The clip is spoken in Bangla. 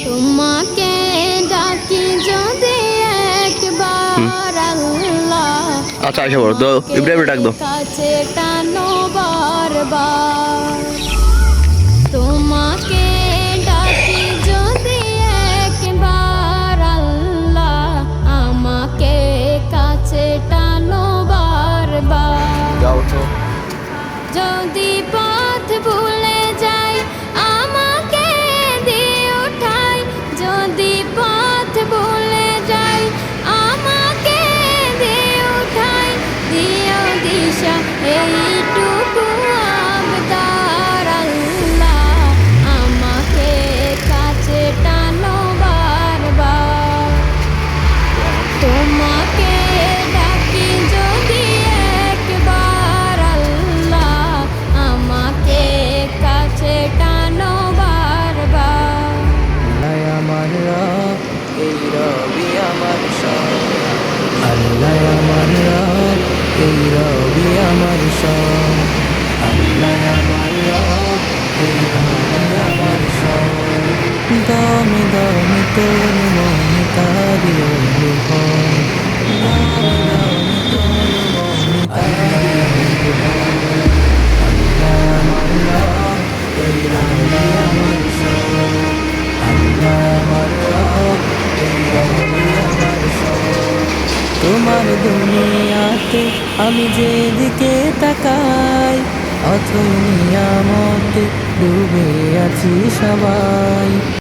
তোমাকে ডাকি যদি একবার আল্লাহ, আচ্ছা আইসা বড় তো ইব্রাহিম ডাক দাও। কাছে টানো বারবার। তোমাকে ডাকি যদি একবার আল্লাহ, আমাকে কাছে টানো বারবার। যদি পথ ভুলে যাই আমাকে দিও ঠাই, যদি পথ ভুলে যাই আমাকে দিও ঠাই, দিও দিশা এইটুকু আবদার আল্লাহ, আমাকে কাছে টানো বারবার। তোমাকে ডাকি যদি একবার আল্লাহ, আমাকে কাছে টানো বারবার। আমার রব, এই রবি আমার সব। আল্লাহ আমার রব, এই রবি আমার সব। আল্লাহ আমার রব, এই রবি আমার সব। দমে দমে তোর মনে তারি অনুভব, দমে দমে তোর মনে তারি অনুভব। আল্লাহ আমার রব, এই রবি আমার সব। আল্লাহ আমার রব, এই রবি আমার সব। তোমার দুনিয়াতে আমি যেদিকে তাকাই, অথই নিয়ামতে ডুবে আছি সবাই।